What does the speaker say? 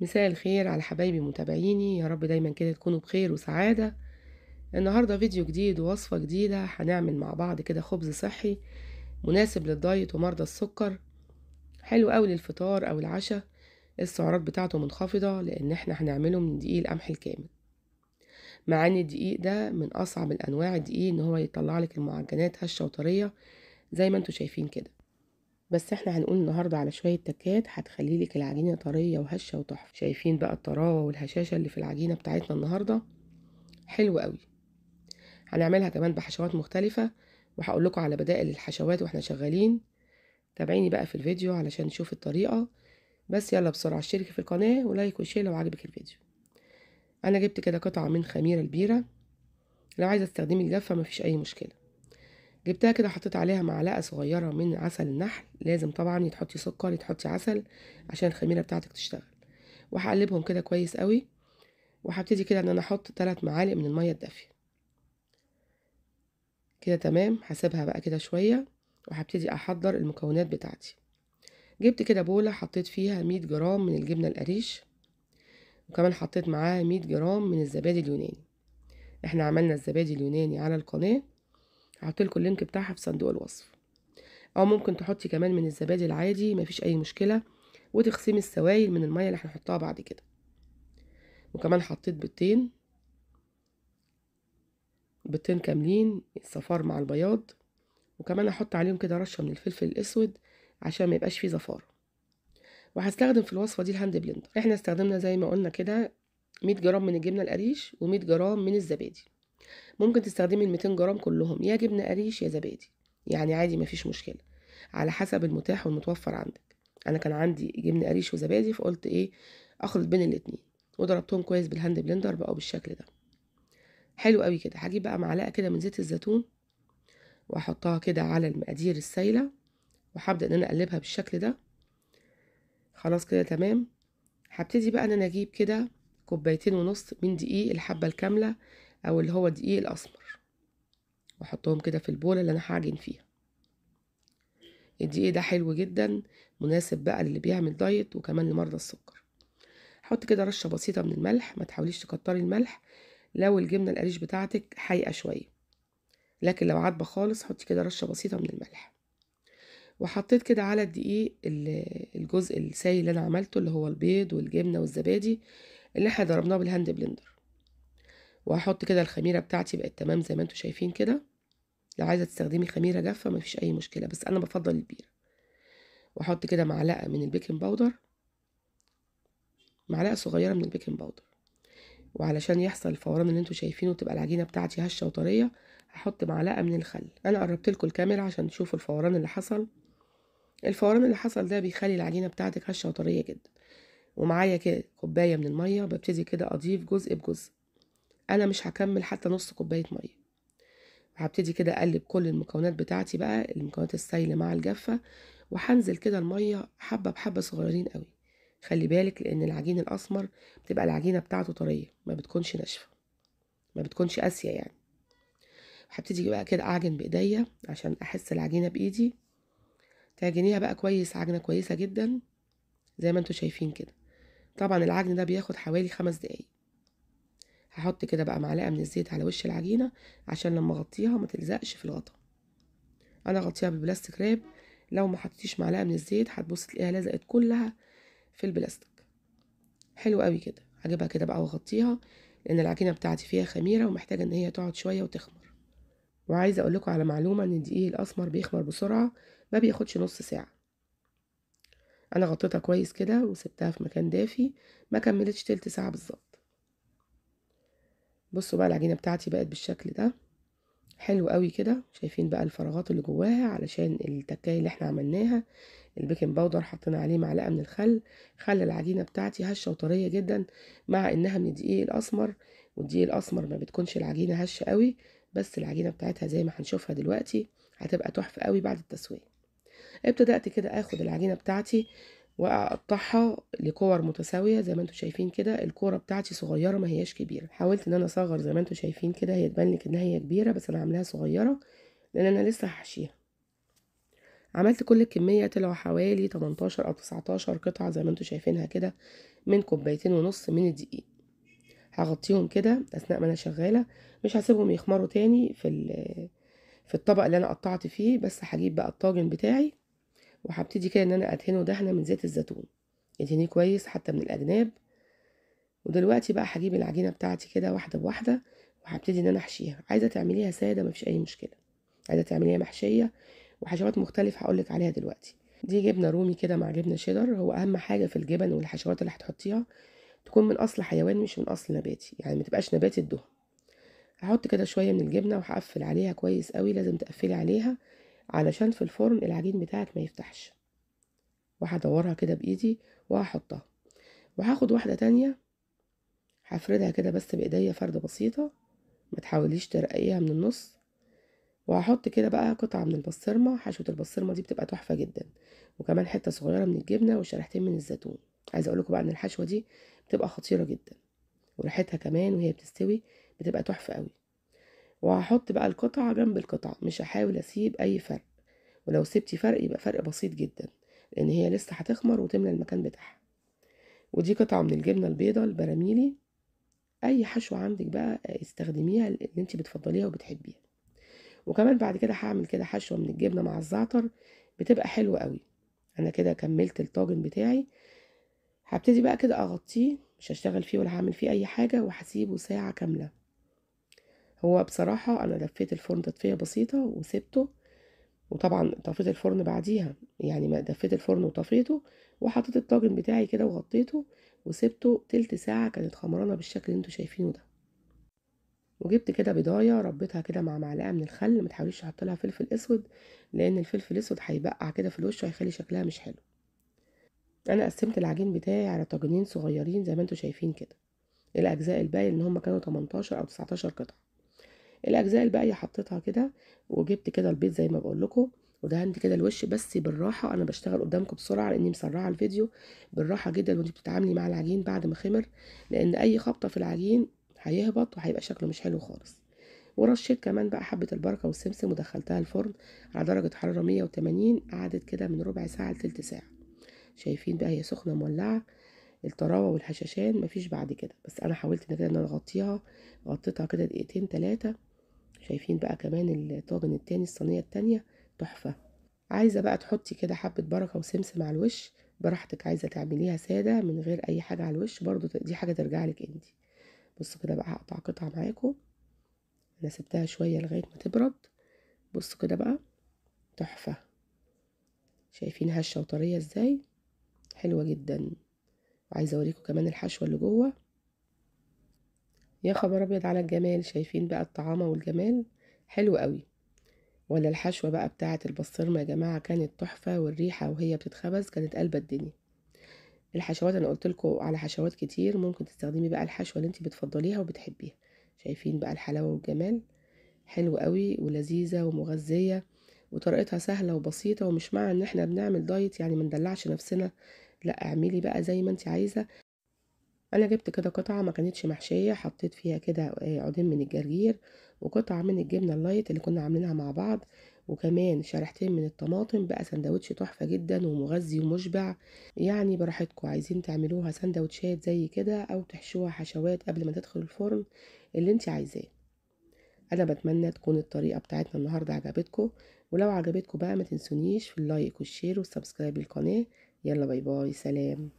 مساء الخير على حبايبي متابعيني، يا رب دايما كده تكونوا بخير وسعادة. النهاردة فيديو جديد ووصفة جديدة، هنعمل مع بعض كده خبز صحي مناسب للدايت ومرضى السكر. حلو قوي للفطار او العشاء. السعرات بتاعته منخفضة لان احنا هنعمله من دقيق القمح الكامل، مع ان الدقيق ده من اصعب الانواع الدقيق ان هو يطلع لك المعجنات هشة وطرية زي ما انتوا شايفين كده. بس احنا هنقول النهاردة على شوية تكات هتخلي لك العجينة طرية وهشة وتحفة. شايفين بقى الطراوة والهشاشة اللي في العجينة بتاعتنا النهاردة؟ حلو قوي. هنعملها كمان بحشوات مختلفة، وهقول لكم على بدائل الحشوات واحنا شغالين. تابعيني بقى في الفيديو علشان نشوف الطريقة. بس يلا بسرعة اشتركي في القناة ولايك وشير لو عجبك الفيديو. انا جبت كده قطعة من خميرة البيرة، لو عايزة تستخدمي الجافة مفيش اي مشكلة. جبتها كده حطيت عليها معلقة صغيرة من عسل النحل، لازم طبعا يتحطي سكر يتحطي عسل عشان الخميرة بتاعتك تشتغل. وهقلبهم كده كويس قوي، وهبتدي كده ان انا احط 3 معالق من المية الدافية كده. تمام، هسيبها بقى كده شوية وهبتدي احضر المكونات بتاعتي. جبت كده بولة حطيت فيها 100 جرام من الجبنة القريش، وكمان حطيت معاها 100 جرام من الزبادي اليوناني. احنا عملنا الزبادي اليوناني على القناة، هحط لكم اللينك بتاعها في صندوق الوصف. او ممكن تحطي كمان من الزبادي العادي مفيش اي مشكلة، وتخصمي السوائل من المية اللي هنحطها بعد كده. وكمان حطيت بيضتين كاملين الصفار مع البياض، وكمان احط عليهم كده رشة من الفلفل الاسود عشان ما يبقاش فيه زفارة. وهستخدم في الوصفة دي الهاند بلندر. احنا استخدمنا زي ما قلنا كده 100 جرام من الجبنة القريش و100 جرام من الزبادي. ممكن تستخدمي ال 200 جرام كلهم يا جبنة قريش يا زبادي، يعني عادي مفيش مشكلة، على حسب المتاح والمتوفر عندك. انا كان عندي جبنة قريش وزبادي فقلت ايه، اخلط بين الاتنين، وضربتهم كويس بالهاند بلندر بقوا بالشكل ده. حلو قوي كده. هجيب بقى معلقة كده من زيت الزيتون واحطها كده على المقادير السايلة، وهبدأ ان انا اقلبها بالشكل ده. خلاص كده تمام. هبتدي بقى ان انا اجيب كده 2.5 كوباية من دقيق الحبة الكاملة، او اللي هو الدقيق الاسمر، واحطهم كده في البولة اللي انا هعجن فيها. الدقيق ده حلو جدا، مناسب بقى للي بيعمل دايت وكمان لمرضى السكر. حط كده رشة بسيطة من الملح، ما تحاوليش تكتري الملح لو الجبنة القريش بتاعتك حايقة شوية، لكن لو عاتبة خالص حطي كده رشة بسيطة من الملح. وحطيت كده على الدقيق الجزء السائل اللي انا عملته، اللي هو البيض والجبنة والزبادي اللي احنا ضربناه بالهاند بلندر. وهحط كده الخميرة بتاعتي بقت تمام زي ما انتوا شايفين كده. لو عايزة تستخدمي خميرة جافة مفيش اي مشكلة، بس انا بفضل البيرة. واحط كده معلقة من البيكنج باودر، معلقة صغيرة من البيكنج باودر. وعلشان يحصل الفوران اللي انتوا شايفينه وتبقى العجينة بتاعتي هشة وطرية، هحط معلقة من الخل. انا قربت لكم الكاميرا عشان تشوفوا الفوران اللي حصل. الفوران اللي حصل ده بيخلي العجينة بتاعتك هشة وطرية جدا. ومعايا كده كوباية من المية، ببتدي كده اضيف جزء بجزء. انا مش هكمل حتى نص كوباية مية. وهبتدي كده اقلب كل المكونات بتاعتي بقى، المكونات السائلة مع الجافة، وهنزل كده المية حبة بحبة صغيرين قوي. خلي بالك لان العجين الاسمر بتبقى العجينة بتاعته طرية، ما بتكونش ناشفة، ما بتكونش قاسية يعني. هبتدي بقى كده اعجن بايديا عشان احس العجينة بايدي. تعجنيها بقى كويس، عجنة كويسة جدا زي ما انتوا شايفين كده. طبعا العجن ده بياخد حوالي 5 دقايق. هحط كده بقى معلقة من الزيت على وش العجينة عشان لما اغطيها ما تلزقش في الغطا. انا اغطيها ببلاستيك راب، لو ما حطيتيش معلقة من الزيت هتبص تلاقيها لزقت كلها في البلاستيك. حلو قوي كده. هجيبها كده بقى واغطيها، لان العجينة بتاعتي فيها خميرة ومحتاجة ان هي تقعد شوية وتخمر. وعايزة اقول لكم على معلومة، ان الدقيق الاسمر بيخمر بسرعة، ما بياخدش نص ساعة. انا غطيتها كويس كده وسبتها في مكان دافي، ما كملتش تلت ساعة بالظبط. بصوا بقى العجينة بتاعتي بقت بالشكل ده. حلو قوي كده. شايفين بقى الفراغات اللي جواها علشان التكاية اللي احنا عملناها. البيكنج باودر حطينا عليه معلقة من الخل، خلى العجينة بتاعتي هشة وطرية جدا، مع انها من الدقيق الاسمر. والدقيق الاسمر ما بتكونش العجينة هشة قوي، بس العجينة بتاعتها زي ما هنشوفها دلوقتي هتبقى تحفة قوي بعد التسوية. ابتدأت كده اخد العجينة بتاعتي واقطعها لكور متساوية زي ما انتوا شايفين كده. الكورة بتاعتي صغيرة ما هياش كبيرة، حاولت ان انا اصغر زي ما انتوا شايفين كده، هي تبان لك ان هي كبيرة بس انا عاملاها صغيرة لان انا لسه هحشيها. عملت كل الكمية، طلعوا حوالي 18 أو 19 قطعة زي ما انتوا شايفينها كده، من 2.5 كوباية من الدقيق. هغطيهم كده أثناء ما أنا شغالة، مش هسيبهم يخمروا تاني في الطبق اللي أنا قطعت فيه. بس هجيب بقى الطاجن بتاعي وهبتدي كده إن أنا أدهنه دهنة من زيت الزيتون، ادهنيه كويس حتى من الأجناب. ودلوقتي بقى هجيب العجينة بتاعتي كده واحدة بواحدة، وهبتدي إن أنا أحشيها. عايزة تعمليها سادة مفيش أي مشكلة، عايزة تعمليها محشية وحشوات مختلفة هقولك عليها دلوقتي. دي جبنة رومي كده مع جبنة شيدر. هو أهم حاجة في الجبن والحشوات اللي هتحطيها تكون من أصل حيواني مش من أصل نباتي، يعني متبقاش نباتي الدهن. هحط كده شوية من الجبنة وهقفل عليها كويس قوي، لازم تقفلي عليها علشان في الفرن العجين بتاعك ما يفتحش. وهدورها كده بإيدي وهحطها، وهاخد واحدة تانية هفردها كده بس بإيديا فردة بسيطة، ما تحاوليش ترقيها من النص. وهحط كده بقى قطعة من البسطرمة. حشوة البسطرمة دي بتبقى تحفة جدا، وكمان حتة صغيرة من الجبنة وشريحتين من الزيتون. عايزة اقولكم بقى ان الحشوة دي بتبقى خطيرة جدا، وريحتها كمان وهي بتستوي بتبقى تحفة قوي. وهحط بقى القطعة جنب القطعة، مش هحاول اسيب اي فرق، ولو سبتي فرق يبقى فرق بسيط جدا، لان هي لسه هتخمر وتملى المكان بتاعها. ودي قطعة من الجبنة البيضة البراميلي. اي حشوة عندك بقى استخدميها اللي انت بتفضليها وبتحبيها. وكمان بعد كده هعمل كده حشوة من الجبنة مع الزعتر، بتبقى حلوة قوي. انا كده كملت الطاجن بتاعي. هبتدي بقى كده اغطيه، مش هشتغل فيه ولا هعمل فيه اي حاجة، وهسيبه ساعة كاملة. هو بصراحة انا لفيت الفرن تدفية بسيطة وسبته، وطبعا طفيت الفرن بعديها، يعني ما دفيت الفرن وطفيته، وحطيت الطاجن بتاعي كده وغطيته وسبته تلت ساعة. كانت خمرانة بالشكل اللي انتوا شايفينه ده. وجبت كده بضايه ربيتها كده مع معلقه من الخل. ما تحاوليش تحط لها فلفل اسود، لان الفلفل الاسود هيبقع كده في الوش وهيخلي شكلها مش حلو. انا قسمت العجين بتاعي على طاجنين صغيرين زي ما انتوا شايفين كده. الاجزاء الباقيه ان هم كانوا 18 او 19 قطعه، الاجزاء الباقيه حطيتها كده. وجبت كده البيض زي ما بقول لكم، ودهنت كده الوش بس بالراحه. انا بشتغل قدامكم بسرعه لاني مسرعه الفيديو. بالراحه جدا وانت بتتعاملي مع العجين بعد ما خمر، لان اي خبطه في العجين هيهبط وهيبقى شكله مش حلو خالص. ورشيت كمان بقى حبة البركة والسمسم ودخلتها الفرن على درجة حرارة 180. قعدت كده من ربع ساعة لتلت ساعة. شايفين بقى هي سخنة مولعة، الطراوة والهشاشان مفيش بعد كده. بس انا حاولت ان كده ان انا اغطيها، غطيتها كده دقيقتين 3. شايفين بقى كمان الطاجن التاني الصينية التانية تحفة. عايزة بقى تحطي كده حبة بركة وسمسم على الوش براحتك، عايزة تعمليها سادة من غير اي حاجة على الوش برضو دي حاجة ترجعلك انتي. بصوا كده بقى هقطع قطعة معاكم. انا سبتها شوية لغاية ما تبرد. بصوا كده بقى تحفة. شايفين هشة وطرية ازاي، حلوة جدا. وعايزة اوريكم كمان الحشوة اللي جوه. يا خبر ابيض على الجمال. شايفين بقى الطعامة والجمال، حلو قوي. ولا الحشوة بقى بتاعة البسطرمة يا جماعة كانت تحفة، والريحة وهي بتتخبز كانت قلبة الدنيا. الحشوات انا قلت لكم على حشوات كتير، ممكن تستخدمي بقى الحشوة اللي انت بتفضليها وبتحبيها. شايفين بقى الحلاوة والجمال، حلو قوي ولذيذة ومغذية، وطريقتها سهلة وبسيطة. ومش معنى ان احنا بنعمل دايت يعني مندلعش نفسنا، لا اعملي بقى زي ما انت عايزة. انا جبت كده قطعة ما كانتش محشية، حطيت فيها كده عودين من الجرجير، وقطعة من الجبنة اللايت اللي كنا عاملينها مع بعض، وكمان شريحتين من الطماطم. بقى سندوتش تحفة جدا ومغذي ومشبع. يعني براحتكم، عايزين تعملوها سندوتشات زي كده او تحشوها حشوات قبل ما تدخل الفرن، اللي انت عايزاه. انا بتمنى تكون الطريقة بتاعتنا النهاردة عجبتكم. ولو عجبتكم بقى ما تنسونيش في اللايك والشير والسبسكرايب للقناة. يلا باي باي، سلام.